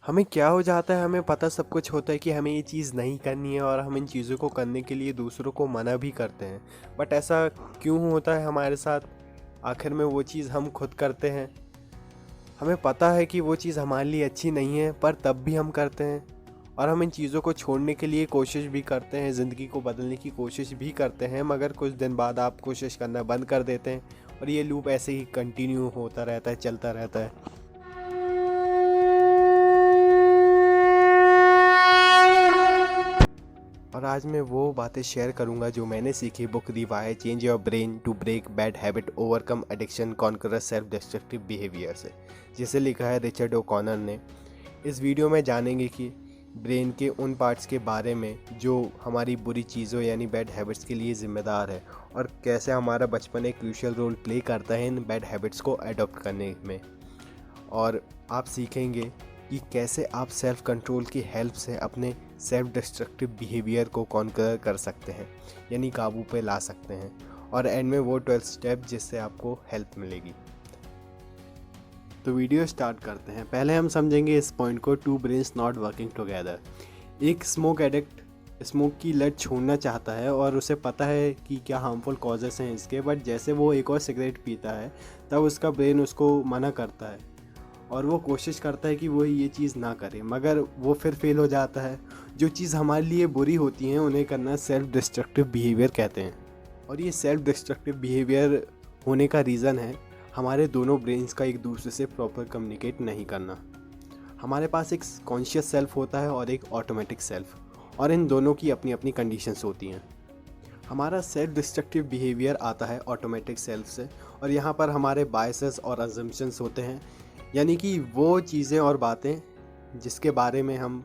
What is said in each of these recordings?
हमें क्या हो जाता है, हमें पता सब कुछ होता है कि हमें ये चीज़ नहीं करनी है और हम इन चीज़ों को करने के लिए दूसरों को मना भी करते हैं। बट ऐसा क्यों होता है हमारे साथ? आखिर में वो चीज़ हम खुद करते हैं। हमें पता है कि वो चीज़ हमारे लिए अच्छी नहीं है, पर तब भी हम करते हैं। और हम इन चीज़ों को छोड़ने के लिए कोशिश भी करते हैं, ज़िंदगी को बदलने की कोशिश भी करते हैं, मगर कुछ दिन बाद आप कोशिश करना बंद कर देते हैं और ये लूप ऐसे ही कंटिन्यू होता रहता है, चलता रहता है। और आज मैं वो बातें शेयर करूंगा जो मैंने सीखी book the why change your brain to break bad habit overcome addiction conquer self destructive behaviour से, जिसे लिखा है रिचर्ड ओकॉनर ने। इस वीडियो में जानेंगे कि ब्रेन के उन पार्ट्स के बारे में जो हमारी बुरी चीज़ों यानी बैड हैबिट्स के लिए ज़िम्मेदार है और कैसे हमारा बचपन एक क्रूशियल रोल प्ले करता है इन बैड हैबिट्स को अडॉप्ट करने में। और आप सीखेंगे कि कैसे आप सेल्फ कंट्रोल की हेल्प से अपने सेल्फ डिस्ट्रक्टिव बिहेवियर को कॉन्कर कर सकते हैं, यानी काबू पे ला सकते हैं। और एंड में वो 12 स्टेप जिससे आपको हेल्प मिलेगी। तो वीडियो स्टार्ट करते हैं। पहले हम समझेंगे इस पॉइंट को, two brains not working together. एक स्मोक एडिक्ट स्मोक की लत छोड़ना चाहता है और उसे पता है कि क्या हार्मफुल कॉजेस हैं इसके, बट जैसे वो एक और सिगरेट पीता है तब उसका ब्रेन उसको मना करता है और वो कोशिश करता है कि वो ये चीज़ ना करे, मगर वो फिर फेल हो जाता है। जो चीज़ हमारे लिए बुरी होती हैं उन्हें करना सेल्फ डिस्ट्रक्टिव बिहेवियर कहते हैं। और ये सेल्फ डिस्ट्रक्टिव बिहेवियर होने का रीज़न है हमारे दोनों ब्रेन्स का एक दूसरे से प्रॉपर कम्युनिकेट नहीं करना। हमारे पास एक कॉन्शियस सेल्फ होता है और एक ऑटोमेटिक सेल्फ, और इन दोनों की अपनी अपनी कंडीशंस होती हैं। हमारा सेल्फ डिस्ट्रक्टिव बिहेवियर आता है ऑटोमेटिक सेल्फ से, और यहाँ पर हमारे बायसेस और अजम्पशंस होते हैं, यानी कि वो चीज़ें और बातें जिसके बारे में हम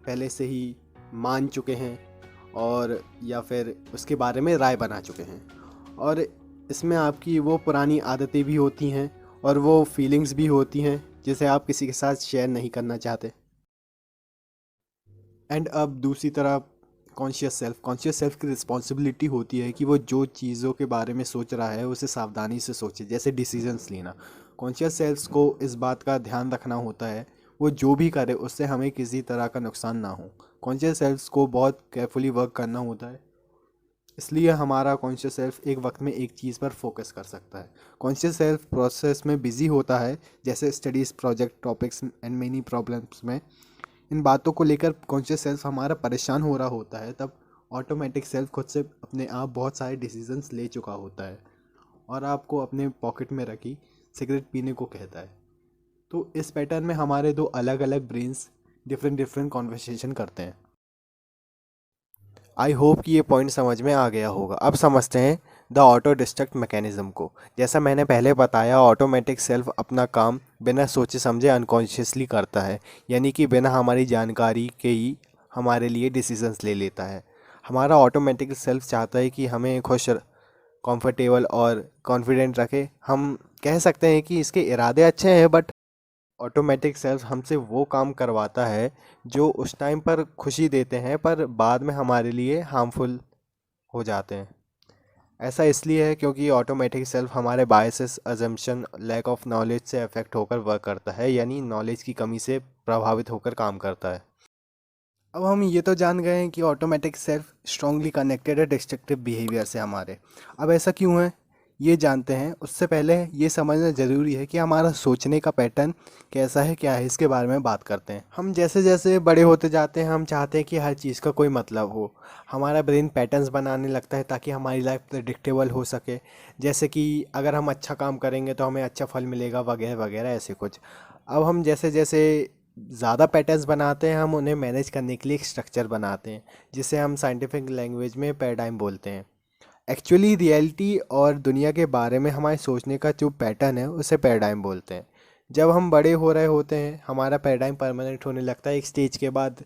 पहले से ही मान चुके हैं और या फिर उसके बारे में राय बना चुके हैं। और इसमें आपकी वो पुरानी आदतें भी होती हैं और वो फीलिंग्स भी होती हैं जिसे आप किसी के साथ शेयर नहीं करना चाहते। एंड अब दूसरी तरफ कॉन्शियस सेल्फ की रिस्पॉन्सिबिलिटी होती है कि वो जो चीज़ों के बारे में सोच रहा है उसे सावधानी से सोचे, जैसे डिसीजंस लेना। कॉन्शियस सेल्फ को इस बात का ध्यान रखना होता है वो जो भी करे उससे हमें किसी तरह का नुकसान ना हो। कॉन्शियस सेल्फ को बहुत केयरफुली वर्क करना होता है, इसलिए हमारा कॉन्शियस सेल्फ एक वक्त में एक चीज़ पर फोकस कर सकता है। कॉन्शियस सेल्फ प्रोसेस में बिजी होता है, जैसे studies, project, topics and many problems में। इन बातों को लेकर कॉन्शियस सेल्फ हमारा परेशान हो रहा होता है, तब ऑटोमेटिक सेल्फ खुद से अपने आप बहुत सारे डिसीजंस ले चुका होता है और आपको अपने पॉकेट में रखी सिगरेट पीने को कहता है। तो इस पैटर्न में हमारे दो अलग अलग ब्रेन्स डिफरेंट कॉन्वर्सेशन करते हैं। आई होप कि ये पॉइंट समझ में आ गया होगा। अब समझते हैं द ऑटो डिस्ट्रक्ट मैकेनिज़्म को। जैसा मैंने पहले बताया, ऑटोमेटिक सेल्फ अपना काम बिना सोचे समझे अनकॉन्शियसली करता है, यानी कि बिना हमारी जानकारी के ही हमारे लिए डिसीजंस ले लेता है। हमारा ऑटोमेटिक सेल्फ चाहता है कि हमें खुश, कंफर्टेबल और कॉन्फिडेंट रखे। हम कह सकते हैं कि इसके इरादे अच्छे हैं, बट ऑटोमेटिक सेल्फ हमसे वो काम करवाता है जो उस टाइम पर खुशी देते हैं पर बाद में हमारे लिए हार्मफुल हो जाते हैं। ऐसा इसलिए है क्योंकि ऑटोमेटिक सेल्फ हमारे biases, assumption, lack of knowledge से अफेक्ट होकर वर्क करता है, यानी नॉलेज की कमी से प्रभावित होकर काम करता है। अब हम ये तो जान गए हैं कि ऑटोमेटिक सेल्फ स्ट्रांगली कनेक्टेड है डिस्ट्रक्टिव बिहेवियर से हमारे। अब ऐसा क्यों है ये जानते हैं। उससे पहले ये समझना ज़रूरी है कि हमारा सोचने का पैटर्न कैसा है, क्या है, इसके बारे में बात करते हैं। हम जैसे जैसे बड़े होते जाते हैं हम चाहते हैं कि हर चीज़ का कोई मतलब हो। हमारा ब्रेन पैटर्न्स बनाने लगता है ताकि हमारी लाइफ प्रेडिक्टेबल हो सके, जैसे कि अगर हम अच्छा काम करेंगे तो हमें अच्छा फल मिलेगा वगैरह वगैरह, ऐसे कुछ। अब हम जैसे जैसे ज़्यादा पैटर्न्स बनाते हैं हम उन्हें मैनेज करने के लिए एक स्ट्रक्चर बनाते हैं, जिसे हम साइंटिफिक लैंग्वेज में पैराडाइम बोलते हैं। एक्चुअली रियलिटी और दुनिया के बारे में हमारे सोचने का जो पैटर्न है उसे पैराडाइम बोलते हैं। जब हम बड़े हो रहे होते हैं हमारा पैराडाइम परमानेंट होने लगता है, एक स्टेज के बाद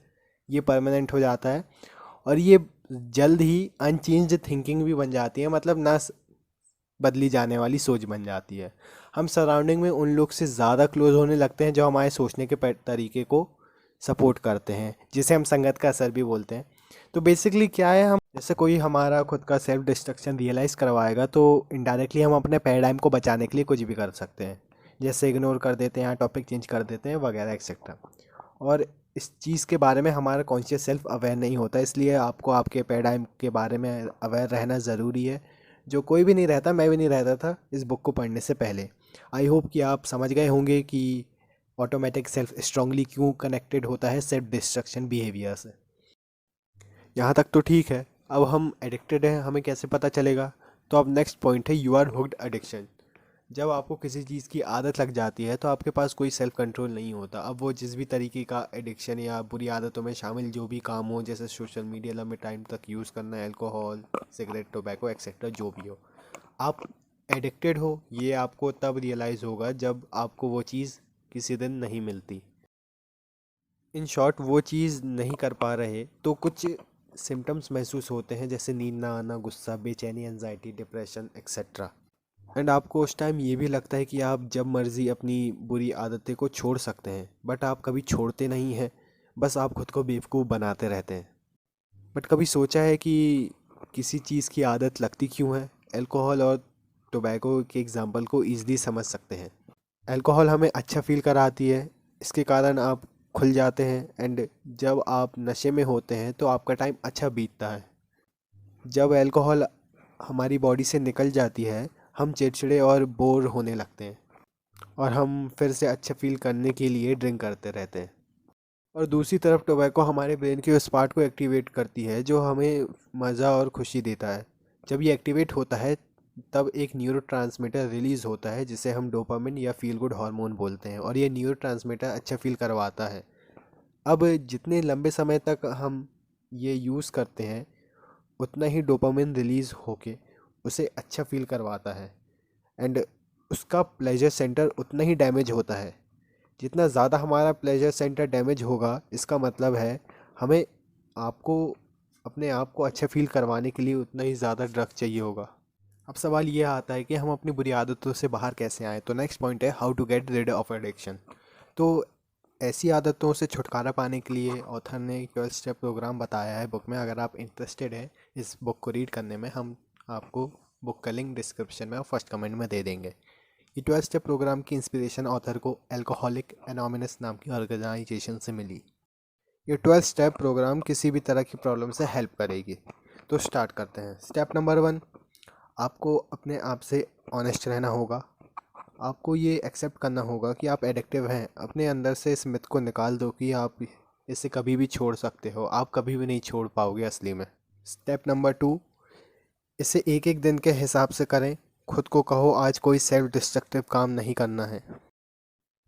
ये परमानेंट हो जाता है और ये जल्द ही अनचेंज्ड थिंकिंग भी बन जाती है, मतलब ना बदली जाने वाली सोच बन जाती है। हम सराउंडिंग में उन लोग से ज़्यादा क्लोज होने लगते हैं जो हमारे सोचने के तरीके को सपोर्ट करते हैं, जिसे हम संगत का असर भी बोलते हैं। तो बेसिकली क्या है, हम जैसे कोई हमारा खुद का सेल्फ डिस्ट्रक्शन रियलाइज़ करवाएगा तो इनडायरेक्टली हम अपने पैराडाइम को बचाने के लिए कुछ भी कर सकते हैं, जैसे इग्नोर कर देते हैं, टॉपिक चेंज कर देते हैं वगैरह एक्सेट्रा। और इस चीज़ के बारे में हमारा कॉन्शियस सेल्फ अवेयर नहीं होता, इसलिए आपको आपके पैराडाइम के बारे में अवेयर रहना ज़रूरी है, जो कोई भी नहीं रहता, मैं भी नहीं रहता था इस बुक को पढ़ने से पहले। आई होप कि आप समझ गए होंगे कि ऑटोमेटिक सेल्फ स्ट्रांगली क्यों कनेक्टेड होता है सेल्फ डिस्ट्रक्शन बिहेवियर से। यहाँ तक तो ठीक है। अब हम एडिक्टेड हैं, हमें कैसे पता चलेगा? तो अब नेक्स्ट पॉइंट है यू आर हुक्ड एडिक्शन। जब आपको किसी चीज़ की आदत लग जाती है तो आपके पास कोई सेल्फ कंट्रोल नहीं होता। अब वो जिस भी तरीके का एडिक्शन या बुरी आदतों में शामिल जो भी काम हो, जैसे सोशल मीडिया लंबे टाइम तक यूज़ करना, अल्कोहल, सिगरेट, टोबैको एक्सेट्रा, जो भी हो, आप एडिक्टेड हो, ये आपको तब रियलाइज़ होगा जब आपको वो चीज़ किसी दिन नहीं मिलती। इन शॉर्ट, वो चीज़ नहीं कर पा रहे तो कुछ सिम्टम्स महसूस होते हैं, जैसे नींद ना आना, गुस्सा, बेचैनी, एनजाइटी, डिप्रेशन एक्सेट्रा। एंड आपको उस टाइम ये भी लगता है कि आप जब मर्ज़ी अपनी बुरी आदतें को छोड़ सकते हैं, बट आप कभी छोड़ते नहीं हैं, बस आप खुद को बेवकूफ़ बनाते रहते हैं। बट कभी सोचा है कि किसी चीज़ की आदत लगती क्यों है? अल्कोहल और टोबैको के एग्जांपल को ईज़िली समझ सकते हैं। अल्कोहल हमें अच्छा फ़ील कराती है, इसके कारण आप खुल जाते हैं, एंड जब आप नशे में होते हैं तो आपका टाइम अच्छा बीतता है। जब अल्कोहल हमारी बॉडी से निकल जाती है, हम चिड़चिड़े और बोर होने लगते हैं, और हम फिर से अच्छा फील करने के लिए ड्रिंक करते रहते हैं। और दूसरी तरफ टोबैको हमारे ब्रेन के उस पार्ट को एक्टिवेट करती है जो हमें मज़ा और खुशी देता है। जब ये एक्टिवेट होता है तब एक न्यूरोट्रांसमीटर रिलीज़ होता है जिसे हम डोपामिन या फील गुड हार्मोन बोलते हैं, और ये न्यूरोट्रांसमीटर अच्छा फील करवाता है। अब जितने लंबे समय तक हम ये यूज़ करते हैं, उतना ही डोपामिन रिलीज़ होके उसे अच्छा फील करवाता है, एंड उसका प्लेजर सेंटर उतना ही डैमेज होता है। जितना ज़्यादा हमारा प्लेजर सेंटर डैमेज होगा, इसका मतलब है हमें आपको अपने आप को अच्छा फील करवाने के लिए उतना ही ज़्यादा ड्रग चाहिए होगा। अब सवाल ये आता है कि हम अपनी बुरी आदतों से बाहर कैसे आएँ। तो नेक्स्ट पॉइंट है how to get rid of addiction. तो ऐसी आदतों से छुटकारा पाने के लिए ऑथर ने 12 स्टेप प्रोग्राम बताया है बुक में। अगर आप इंटरेस्टेड हैं इस बुक को रीड करने में, हम आपको बुक का लिंक डिस्क्रिप्शन में और फर्स्ट कमेंट में दे देंगे। ये 12 स्टेप प्रोग्राम की इंस्पिरेशन ऑथर को अल्कोहलिक एनोनिमस नाम की ऑर्गेनाइजेशन से मिली। ये 12 स्टेप प्रोग्राम किसी भी तरह की प्रॉब्लम से हेल्प करेगी। तो स्टार्ट करते हैं। स्टेप नंबर 1, आपको अपने आप से ऑनेस्ट रहना होगा। आपको ये एक्सेप्ट करना होगा कि आप एडिक्टिव हैं। अपने अंदर से इस मिथ को निकाल दो कि आप इसे कभी भी छोड़ सकते हो। आप कभी भी नहीं छोड़ पाओगे असली में। स्टेप नंबर 2, इसे एक एक दिन के हिसाब से करें। खुद को कहो आज कोई सेल्फ डिस्ट्रक्टिव काम नहीं करना है।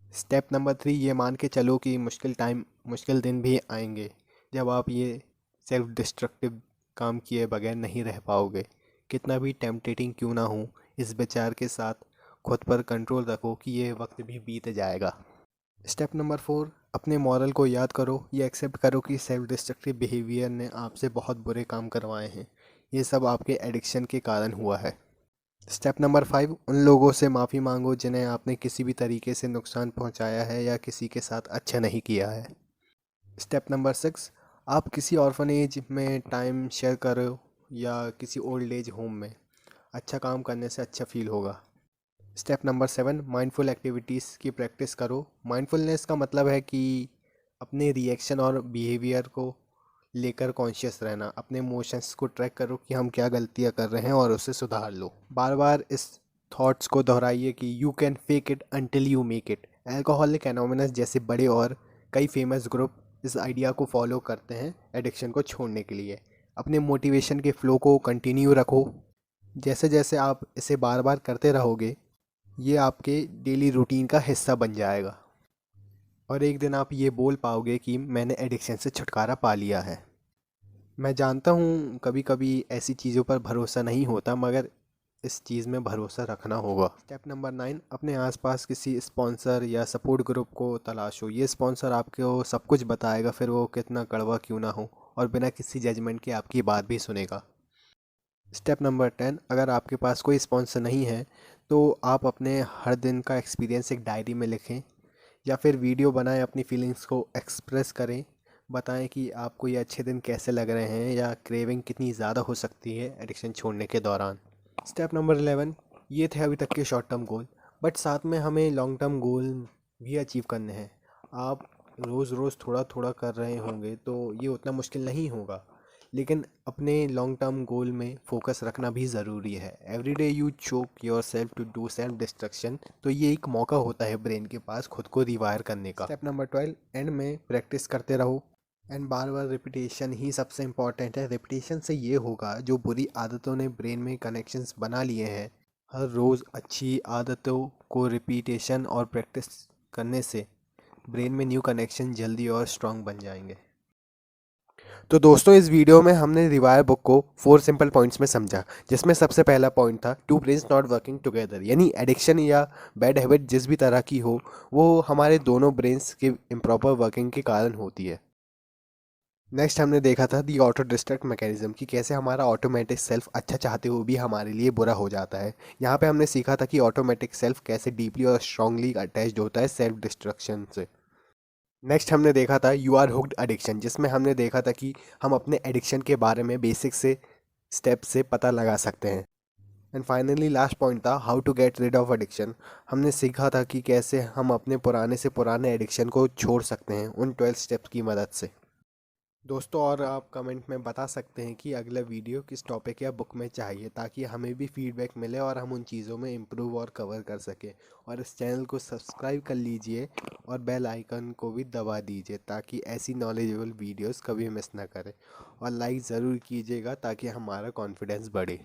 स्टेप नंबर 3, ये मान के चलो कि मुश्किल दिन भी आएंगे जब आप ये सेल्फ डिस्ट्रक्टिव काम किए बगैर नहीं रह पाओगे। कितना भी टेम्पटेटिंग क्यों ना हो, इस विचार के साथ खुद पर कंट्रोल रखो कि ये वक्त भी बीत जाएगा। स्टेप नंबर 4, अपने मॉरल को याद करो। ये एक्सेप्ट करो कि सेल्फ डिस्ट्रक्टिव बिहेवियर ने आपसे बहुत बुरे काम करवाए हैं। ये सब आपके एडिक्शन के कारण हुआ है। स्टेप नंबर 5, उन लोगों से माफ़ी मांगो जिन्हें आपने किसी भी तरीके से नुकसान पहुंचाया है या किसी के साथ अच्छा नहीं किया है। स्टेप नंबर 6, आप किसी ऑर्फनेज में टाइम शेयर करो या किसी ओल्ड एज होम में। अच्छा काम करने से अच्छा फील होगा। स्टेप नंबर 7, माइंडफुल एक्टिविटीज़ की प्रैक्टिस करो। माइंडफुलनेस का मतलब है कि अपने रिएक्शन और बिहेवियर को लेकर कॉन्शियस रहना। अपने इमोशंस को ट्रैक करो कि हम क्या गलतियाँ कर रहे हैं और उसे सुधार लो। बार बार इस थॉट्स को दोहराइए कि you can fake it until you make it. Alcoholic anonymous जैसे बड़े और कई फेमस ग्रुप इस आइडिया को फॉलो करते हैं एडिक्शन को छोड़ने के लिए। अपने मोटिवेशन के फ्लो को कंटिन्यू रखो। जैसे जैसे आप इसे बार बार करते रहोगे, ये आपके डेली रूटीन का हिस्सा बन जाएगा, और एक दिन आप ये बोल पाओगे कि मैंने एडिक्शन से छुटकारा पा लिया है। मैं जानता हूँ कभी कभी ऐसी चीज़ों पर भरोसा नहीं होता, मगर इस चीज़ में भरोसा रखना होगा। स्टेप नंबर 9, अपने आसपास किसी स्पॉन्सर या सपोर्ट ग्रुप को तलाशो। ये स्पॉन्सर आपको सब कुछ बताएगा, फिर वो कितना कड़वा क्यों ना हो, और बिना किसी जजमेंट के आपकी बात भी सुनेगा। स्टेप नंबर 10, अगर आपके पास कोई स्पॉन्सर नहीं है तो आप अपने हर दिन का एक्सपीरियंस एक डायरी में लिखें या फिर वीडियो बनाएं। अपनी फीलिंग्स को एक्सप्रेस करें। बताएं कि आपको ये अच्छे दिन कैसे लग रहे हैं या क्रेविंग कितनी ज़्यादा हो सकती है एडिक्शन छोड़ने के दौरान। स्टेप नंबर 11, ये थे अभी तक के शॉर्ट टर्म गोल, बट साथ में हमें लॉन्ग टर्म गोल भी अचीव करने हैं। आप रोज़ रोज़ थोड़ा थोड़ा कर रहे होंगे तो ये उतना मुश्किल नहीं होगा, लेकिन अपने लॉन्ग टर्म गोल में फोकस रखना भी ज़रूरी है। Every day you choke yourself to do self destruction, तो ये एक मौका होता है ब्रेन के पास खुद को रिवायर करने का। स्टेप नंबर 12, एंड में प्रैक्टिस करते रहो। एंड बार बार रिपीटेशन ही सबसे इम्पॉर्टेंट है। रिपीटेशन से ये होगा, जो बुरी आदतों ने ब्रेन में कनेक्शंस बना लिए हैं, हर रोज़ अच्छी आदतों को रिपीटेशन और प्रैक्टिस करने से ब्रेन में न्यू कनेक्शन जल्दी और स्ट्रांग बन जाएंगे। तो दोस्तों, इस वीडियो में हमने रिवायर बुक को 4 सिंपल पॉइंट्स में समझा, जिसमें सबसे पहला पॉइंट था two brains not working together, यानी एडिक्शन या बैड हैबिट जिस भी तरह की हो, वो हमारे दोनों ब्रेन्स के इम्प्रॉपर वर्किंग के कारण होती है। नेक्स्ट हमने देखा था दी ऑटो डिस्ट्रैक्ट मैकेनिज्म, कि कैसे हमारा ऑटोमेटिक सेल्फ अच्छा चाहते हुए भी हमारे लिए बुरा हो जाता है। यहाँ पे हमने सीखा था कि ऑटोमेटिक सेल्फ कैसे डीपली और स्ट्रांगली अटैच्ड होता है सेल्फ डिस्ट्रक्शन से। नेक्स्ट हमने देखा था यू आर हुक्ड एडिक्शन, जिसमें हमने देखा था कि हम अपने एडिक्शन के बारे में बेसिक से स्टेप से पता लगा सकते हैं। एंड फाइनली लास्ट पॉइंट था how to get rid of addiction. हमने सीखा था कि कैसे हम अपने पुराने से पुराने एडिक्शन को छोड़ सकते हैं उन 12 स्टेप्स की मदद से। दोस्तों, और आप कमेंट में बता सकते हैं कि अगला वीडियो किस टॉपिक या बुक में चाहिए, ताकि हमें भी फीडबैक मिले और हम उन चीज़ों में इम्प्रूव और कवर कर सकें। और इस चैनल को सब्सक्राइब कर लीजिए और बेल आइकन को भी दबा दीजिए, ताकि ऐसी नॉलेजेबल वीडियोस कभी मिस ना करें। और लाइक ज़रूर कीजिएगा ताकि हमारा कॉन्फिडेंस बढ़े।